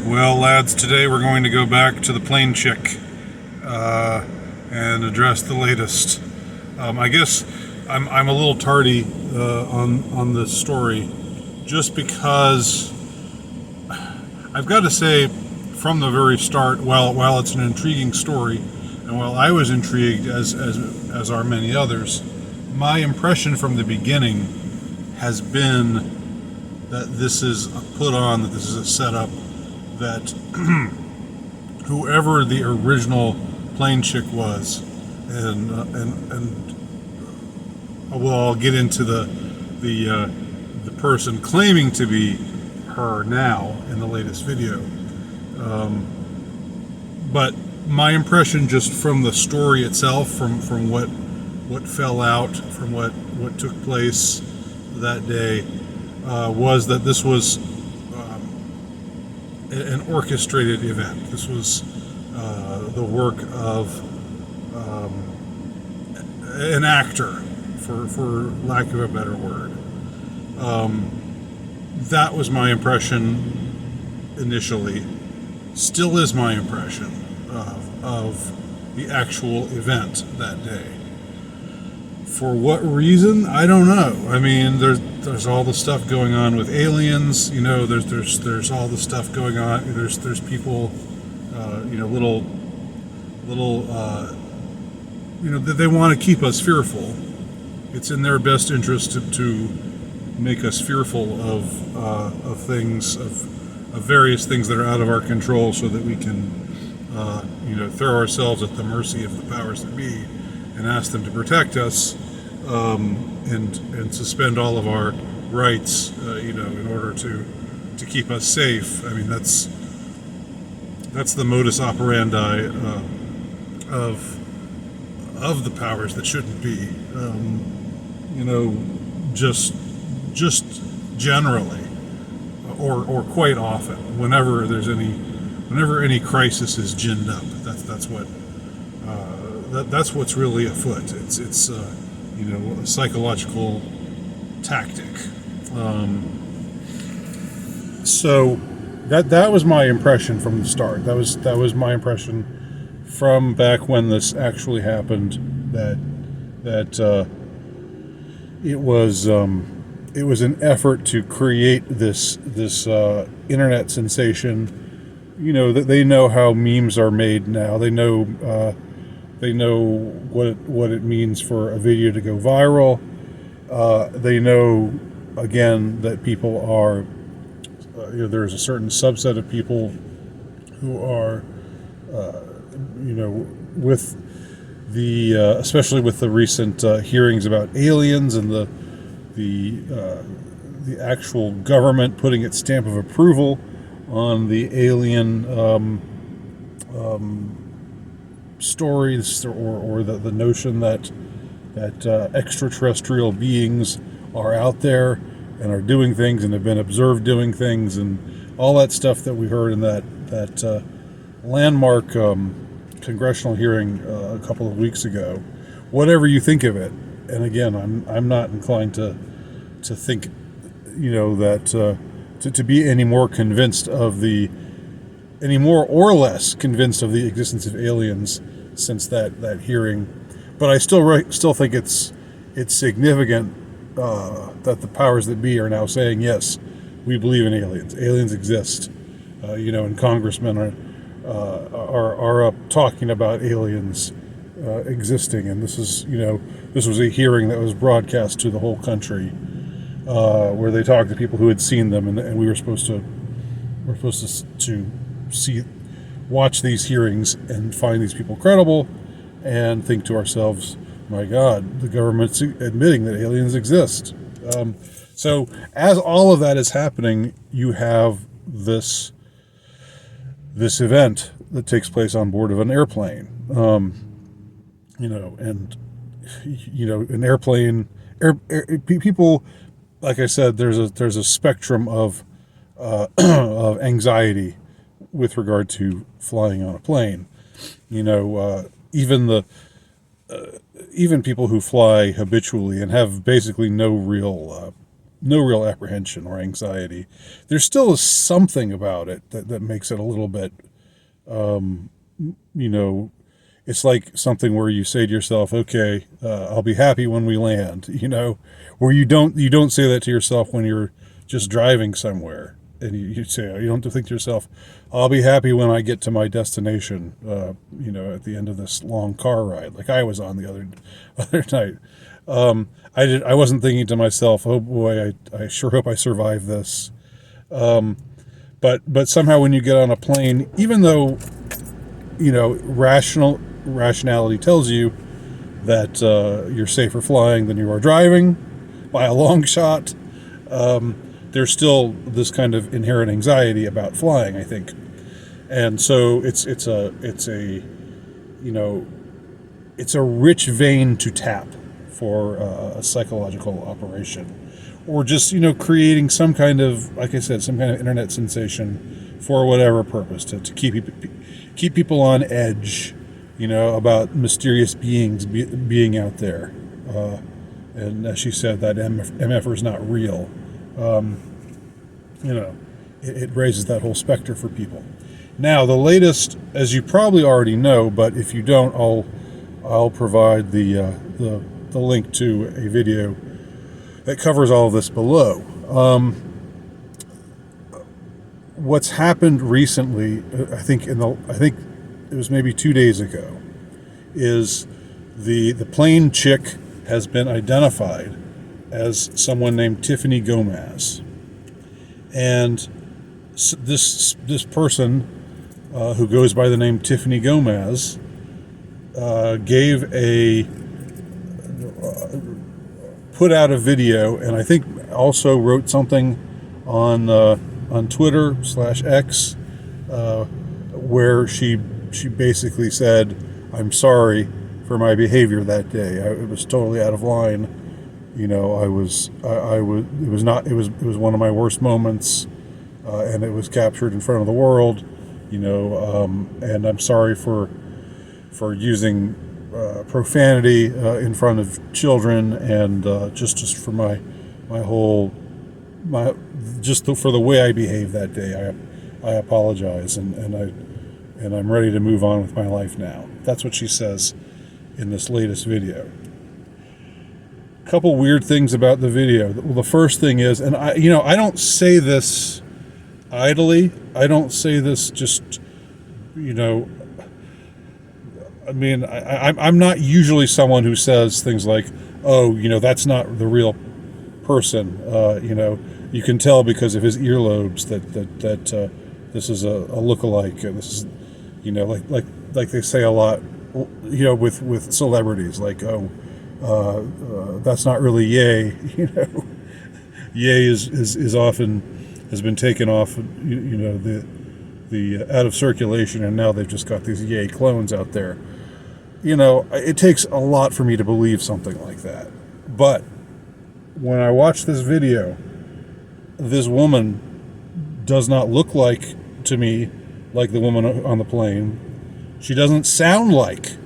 Well, lads, today we're going to go back to the plane chick and address the latest. I guess I'm a little tardy on this story, just because I've got to say from the very start, while it's an intriguing story, and while I was intrigued as are many others, my impression from the beginning has been that this is a put on, that this is a setup, that whoever the original plane chick was, and well, I'll get into the person claiming to be her now in the latest video, but my impression just from the story itself, from what fell out, from what took place that day, was that this was an orchestrated event. This was the work of an actor, for lack of a better word. That was my impression initially. Still is my impression of the actual event that day. For what reason? I don't know. I mean, there's all the stuff going on with aliens. You know, there's all the stuff going on. There's people, little, they want to keep us fearful. It's in their best interest to make us fearful of things, of various things that are out of our control, so that we can, throw ourselves at the mercy of the powers that be, and ask them to protect us, and suspend all of our rights, in order to keep us safe. I mean, that's the modus operandi of the powers that shouldn't be. Just generally, or quite often, whenever any crisis is ginned up, that's what's really afoot. It's a psychological tactic. So that was my impression from the start. That was my impression from back when this actually happened. That it was an effort to create this internet sensation. That they know how memes are made now. They know what it means for a video to go viral. They know, again, that people are, there's a certain subset of people who are, with the, especially with the recent hearings about aliens and the actual government putting its stamp of approval on the alien stories, or the notion that extraterrestrial beings are out there and are doing things and have been observed doing things, and all that stuff that we heard in that landmark congressional hearing a couple of weeks ago. Whatever you think of it, and again, I'm not inclined to think, that to be any more or less convinced of the existence of aliens since that hearing. But I still think it's significant that the powers that be are now saying, yes, we believe in aliens. Aliens exist. And congressmen are up talking about aliens existing. And this was a hearing that was broadcast to the whole country, where they talked to people who had seen them, and we were supposed to watch these hearings and find these people credible, and think to ourselves, my God, the government's admitting that aliens exist. So as all of that is happening, you have this event that takes place on board of an airplane. An airplane, people, like I said, there's a spectrum of anxiety with regard to flying on a plane. Even people who fly habitually and have basically no real no real apprehension or anxiety. There still is something about it that makes it a little bit, you know, it's like something where you say to yourself, okay, I'll be happy when we land, where you don't say that to yourself when you're just driving somewhere. And you say, you don't think to yourself, I'll be happy when I get to my destination, at the end of this long car ride, like I was on the other night. I wasn't thinking to myself, oh boy, I sure hope I survive this. But somehow when you get on a plane, even though, rationality tells you that you're safer flying than you are driving by a long shot, there's still this kind of inherent anxiety about flying, I think. And so it's a rich vein to tap for a psychological operation, or just creating some kind of, like I said, some kind of internet sensation for whatever purpose, to keep people on edge, about mysterious beings being out there. And as she said, that MFR is not real. It raises that whole specter for people. Now, the latest, as you probably already know, but if you don't, I'll provide the link to a video that covers all of this below. What's happened recently, I think it was maybe 2 days ago, is the plane chick has been identified as someone named Tiffany Gomez, and this person who goes by the name Tiffany Gomez put out a video, and I think also wrote something on Twitter /X, where she basically said, "I'm sorry for my behavior that day. It was totally out of line. It was one of my worst moments, and it was captured in front of the world. And I'm sorry for using profanity in front of children, and just for for the way I behaved that day. I apologize, and I'm ready to move on with my life now." That's what she says in this latest video. A couple weird things about the video. Well, the first thing is, and I don't say this idly. I don't say this just, I'm not usually someone who says things like, "Oh, that's not the real person." You can tell because of his earlobes that this is a lookalike. This is, like they say a lot, with celebrities, like, "Oh, that's not really Ye." Ye is often has been taken off, the out of circulation, and now they've just got these Ye clones out there. It takes a lot for me to believe something like that. But when I watch this video, this woman does not look to me like the woman on the plane. She doesn't sound like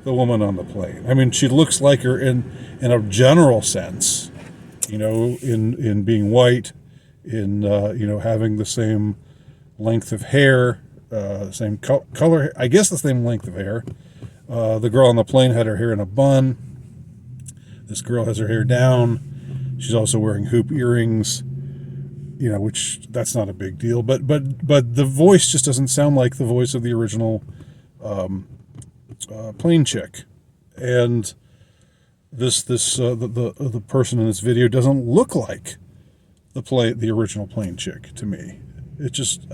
the woman on the plane. I mean, she looks like her in a general sense, in being white, in having the same length of hair, same color, I guess the same length of hair. The girl on the plane had her hair in a bun. This girl has her hair down. She's also wearing hoop earrings, which that's not a big deal. But the voice just doesn't sound like the voice of the original plane chick. And the person in this video doesn't look like the original plane chick to me. It just,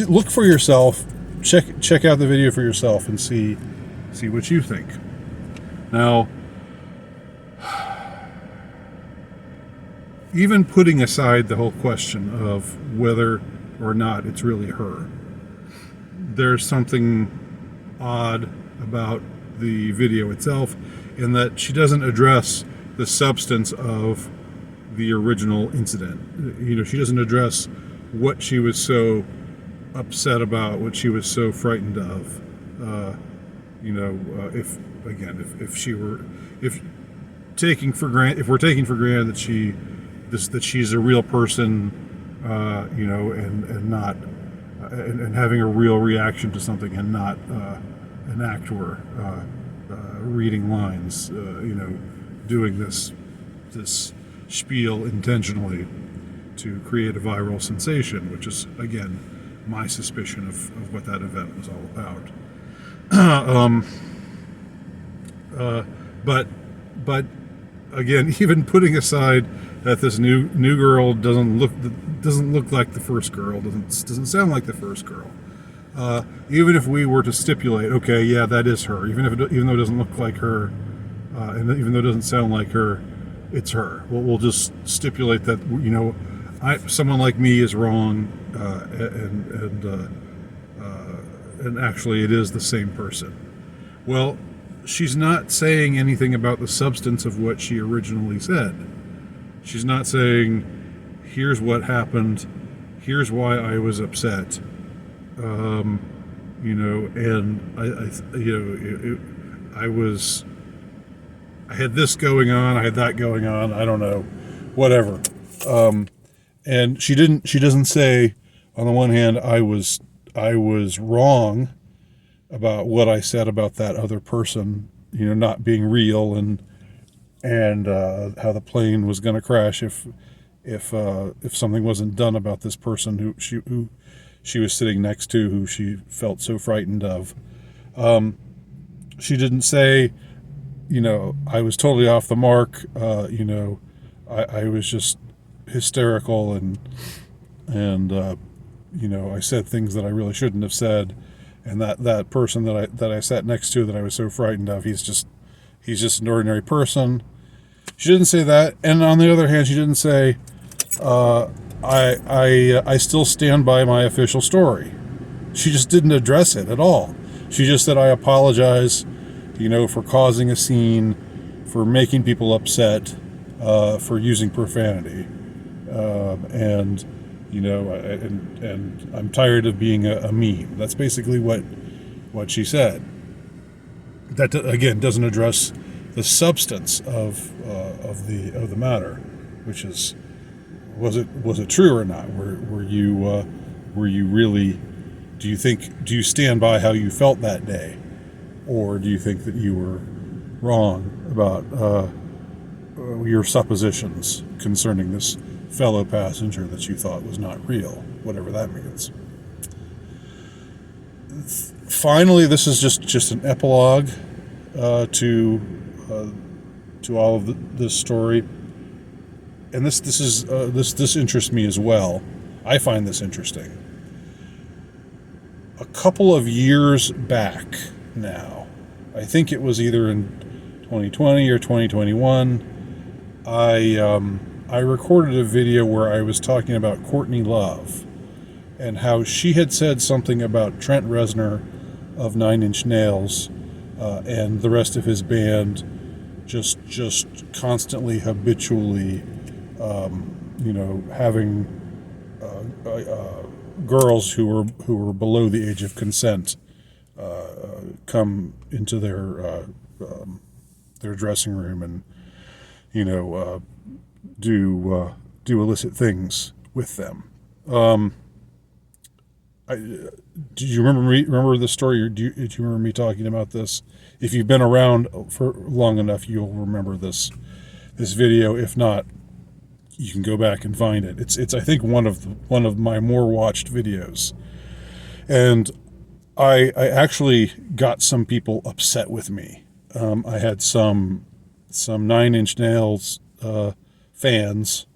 look for yourself. Check out the video for yourself and see what you think. Now, even putting aside the whole question of whether or not it's really her, there's something odd about the video itself in that she doesn't address the substance of the original incident. She doesn't address what she was so upset about, what she was so frightened of. If taking for granted, that she's a real person, and not and having a real reaction to something, and not an actor reading lines, doing this spiel intentionally to create a viral sensation, which is again my suspicion of what that event was all about. But again, even putting aside that this new girl doesn't look like the first girl, doesn't sound like the first girl. Even if we were to stipulate, okay, yeah, that is her. Even though it doesn't look like her, and even though it doesn't sound like her, it's her. We'll just stipulate that someone like me is wrong, and actually it is the same person. Well, she's not saying anything about the substance of what she originally said. She's not saying, here's what happened, here's why I was upset, and I had this going on, I had that going on, I don't know, whatever. And she doesn't say, on the one hand, I was wrong about what I said about that other person, not being real, and how the plane was going to crash if something wasn't done about this person who she was sitting next to, who she felt so frightened of. She didn't say, I was totally off the mark. I was just hysterical, and I said things that I really shouldn't have said. And that person that I sat next to, that I was so frightened of, he's just an ordinary person. She didn't say that. And on the other hand, she didn't say, I still stand by my official story. She just didn't address it at all. She just said, I apologize, for causing a scene, for making people upset, for using profanity, and I'm tired of being a meme. That's basically what she said. That again doesn't address the substance of the matter, which is, was it true or not? Were you really? Do you stand by how you felt that day, or do you think that you were wrong about your suppositions concerning this fellow passenger that you thought was not real, whatever that means? Finally, this is just an epilogue to all of this story, and this interests me as well. I find this interesting. A couple of years back now, I think it was either in 2020 or 2021, I recorded a video where I was talking about Courtney Love and how she had said something about Trent Reznor of Nine Inch Nails and the rest of his band just constantly, habitually, having girls who were below the age of consent come into their dressing room and do illicit things with them. Do you remember this story, or did you remember me talking about this? If you've been around for long enough, you'll remember this video. If not, you can go back and find it. It's I think one of my more watched videos, and I actually got some people upset with me. I had some Nine Inch Nails fans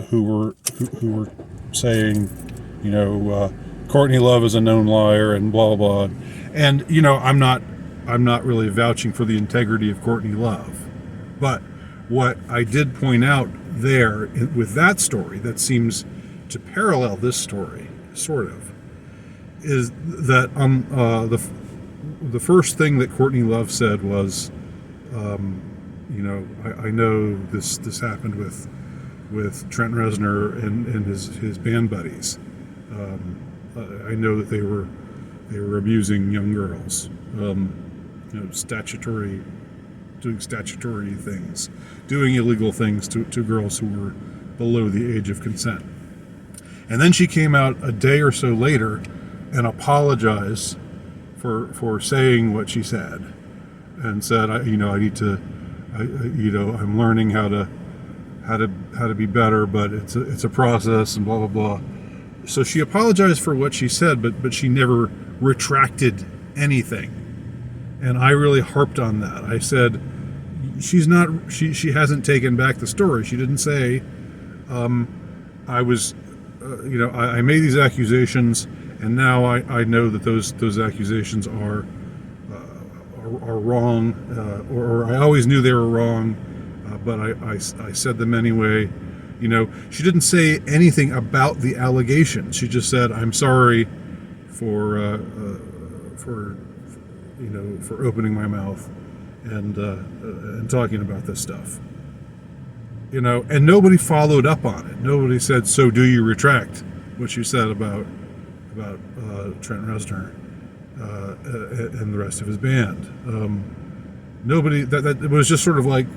who were saying, Courtney Love is a known liar and blah blah blah. And I'm not really vouching for the integrity of Courtney Love, but what I did point out there with that story that seems to parallel this story, sort of, is that the first thing that Courtney Love said was, I know this happened with Trent Reznor and his band buddies. I know that they were abusing young girls. Statutory doing statutory things, doing illegal things to girls who were below the age of consent. And then she came out a day or so later and apologized for saying what she said, and said, I need to, I'm learning how to be better, but it's a process, and blah blah blah. So she apologized for what she said, but she never retracted anything. And I really harped on that. I said, she hasn't taken back the story. She didn't say, I was, I made these accusations, and now I know that those accusations are wrong, or I always knew they were wrong, but I said them anyway. She didn't say anything about the allegations. She just said, I'm sorry for opening my mouth and talking about this stuff. And nobody followed up on it. Nobody said, so do you retract what you said about Trent Reznor and the rest of his band? Nobody. That it was just sort of like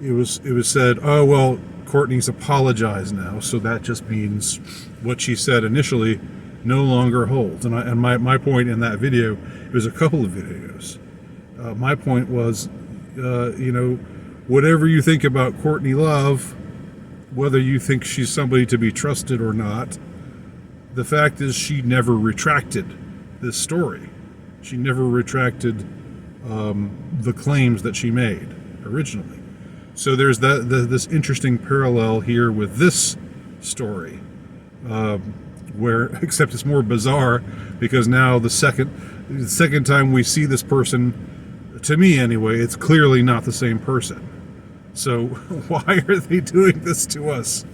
it was said, oh well, Courtney's apologized now, so that just means what she said initially no longer holds. And my point in that video, it was a couple of videos. My point was, whatever you think about Courtney Love, whether you think she's somebody to be trusted or not, the fact is she never retracted this story. She never retracted the claims that she made originally. So there's this interesting parallel here with this story, where, except it's more bizarre, because now the second time we see this person, to me anyway, it's clearly not the same person. So why are they doing this to us?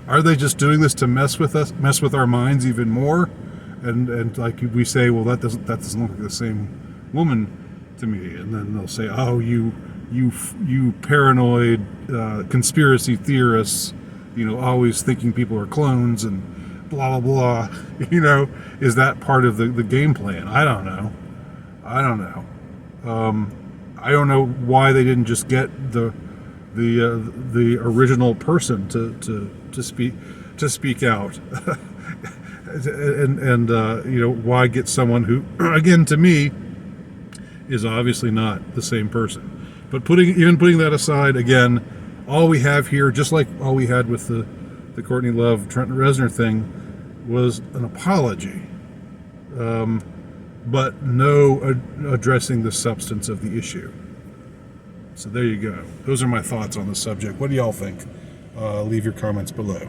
Are they just doing this to mess with us, mess with our minds even more? And like we say, well, that doesn't look like the same woman to me. And then they'll say, oh, you paranoid conspiracy theorists, always thinking people are clones and blah blah blah. Is that part of the game plan? I don't know. I don't know why they didn't just get the original person to speak out, and why get someone who, again, to me, is obviously not the same person. But putting that aside, again, all we have here, just like all we had with the Courtney Love, Trent Reznor thing, was an apology, but no addressing the substance of the issue. So there you go. Those are my thoughts on the subject. What do y'all think? Leave your comments below.